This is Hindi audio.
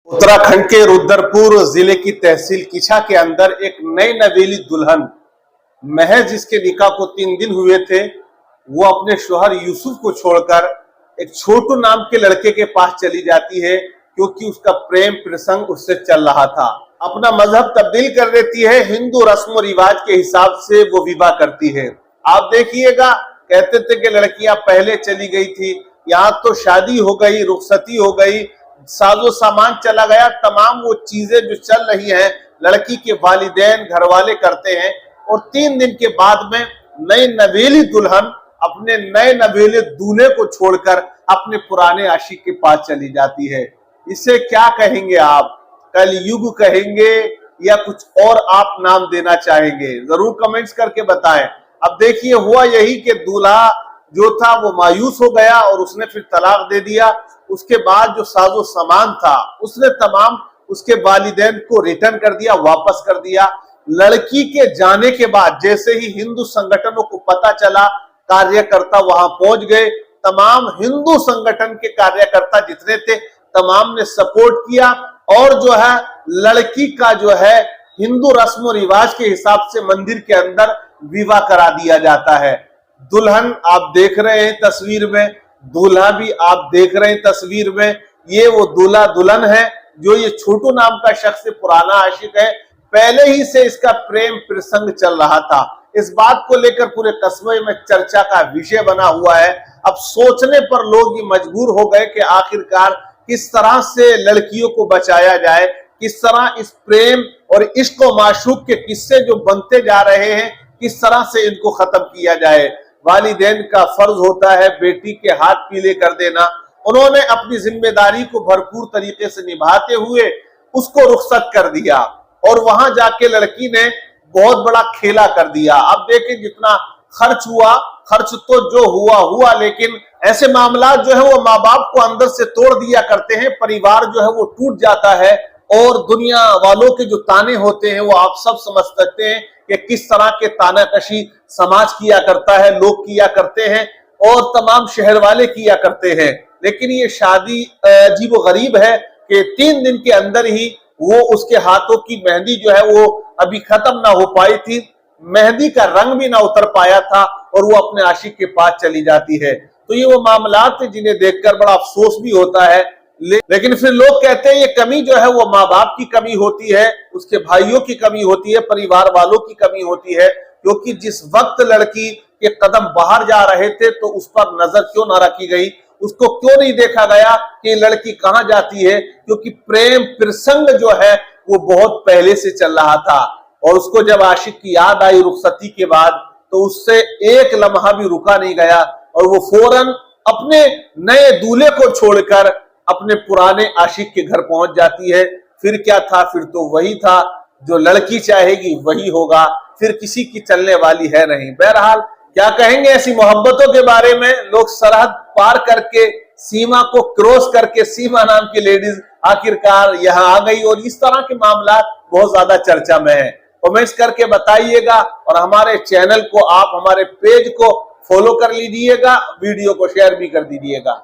उत्तराखंड के रुद्रपुर जिले की तहसील किछा के अंदर एक नई नवेली दुल्हन महज जिसके निकाह को 3 दिन हुए थे, वो अपने शौहर यूसुफ को छोड़कर एक छोटू नाम के लड़के के पास चली जाती है, क्योंकि उसका प्रेम प्रसंग उससे चल रहा था। अपना मजहब तब्दील कर देती है, हिंदू रस्म रिवाज के हिसाब से वो विवाह करती है। आप देखिएगा, कहते थे कि लड़कियां पहले चली गई थी, यहाँ तो शादी हो गई, रुखसती हो गई, साजो सामान चला गया, तमाम वो चीजें जो चल रही हैं लड़की के वालिदैन घर वाले करते हैं। और 3 दिन के बाद में नई नवेली दुल्हन अपने नए नवेले दूल्हे को छोड़कर अपने पुराने आशिक के पास चली जाती है। इसे क्या कहेंगे आप? कलयुग कहेंगे या कुछ और आप नाम देना चाहेंगे? जरूर कमेंट्स करके बताएं। अब देखिए, हुआ यही कि दूल्हा जो था वो मायूस हो गया और उसने फिर तलाक दे दिया। उसके बाद जो साजो सामान था उसने तमाम उसके वालिदैन को रिटर्न कर दिया, वापस कर दिया। लड़की के जाने के बाद जैसे ही हिंदू संगठनों को पता चला, कार्यकर्ता वहां पहुंच गए। तमाम हिंदू संगठन के कार्यकर्ता जितने थे तमाम ने सपोर्ट किया और जो है लड़की का जो है हिंदू रस्म रिवाज के हिसाब से मंदिर के अंदर विवाह करा दिया जाता है। दुल्हन आप देख रहे हैं तस्वीर में, दूल्हा भी आप देख रहे हैं तस्वीर में। ये वो दूल्हा दुल्हन है जो ये छोटू नाम का शख्स पुराना आशिक है। पहले ही से इसका प्रेम प्रसंग चल रहा था। इस बात को लेकर पूरे कस्बे में चर्चा का विषय बना हुआ है। अब सोचने पर लोग ये मजबूर हो गए कि आखिरकार किस तरह से लड़कियों को बचाया जाए, किस तरह इस प्रेम और इश्क व माशूक के किस्से जो बनते जा रहे हैं किस तरह से इनको खत्म किया जाए। वालिदैन का फर्ज होता है बेटी के हाथ पीले कर देना। उन्होंने अपनी जिम्मेदारी को भरपूर तरीके से निभाते हुए उसको रुखसत कर दिया और वहां जाके लड़की ने बहुत बड़ा खेला कर दिया। अब देखें, जितना खर्च हुआ, खर्च तो जो हुआ हुआ, लेकिन ऐसे मामला जो है वो माँ बाप को अंदर से तोड़ दिया करते हैं। परिवार जो है वो टूट जाता है और दुनिया वालों के जो ताने होते हैं वो आप सब समझ सकते हैं कि किस तरह के तानाकशी समाज किया करता है, लोग किया करते हैं और तमाम शहर वाले किया करते हैं। लेकिन ये शादी अजीब व गरीब है कि 3 दिन के अंदर ही वो उसके हाथों की मेहंदी जो है वो अभी खत्म ना हो पाई थी, मेहंदी का रंग भी ना उतर पाया था और वो अपने आशिक के पास चली जाती है। तो ये वो मामलात थे जिन्हें देखकर बड़ा अफसोस भी होता है। लेकिन फिर लोग कहते हैं ये कमी जो है वो माँ बाप की कमी होती है, उसके भाइयों की कमी होती है, परिवार वालों की कमी होती है। क्योंकि जिस वक्त लड़की के कदम बाहर जा रहे थे तो उस पर नजर क्यों ना रखी गई, उसको क्यों नहीं देखा गया कि लड़की कहां जाती है? क्योंकि प्रेम प्रसंग जो है वो बहुत पहले से चल रहा था और उसको जब आशिक की याद आई रुखसती के बाद तो उससे एक लम्हा भी रुका नहीं गया और वो फौरन अपने नए दूल्हे को छोड़कर अपने पुराने आशिक के घर पहुंच जाती है। फिर क्या था? फिर तो वही था जो लड़की चाहेगी वही होगा, फिर किसी की चलने वाली है नहीं। बहरहाल क्या कहेंगे ऐसी मोहब्बतों के बारे में? लोग सरहद पार करके, सीमा को क्रॉस करके सीमा नाम की लेडीज आखिरकार यहाँ आ गई और इस तरह के मामला बहुत ज्यादा चर्चा में है। कमेंट्स करके बताइएगा और हमारे चैनल को, आप हमारे पेज को फॉलो कर लीजिएगा, वीडियो को शेयर भी कर दीजिएगा।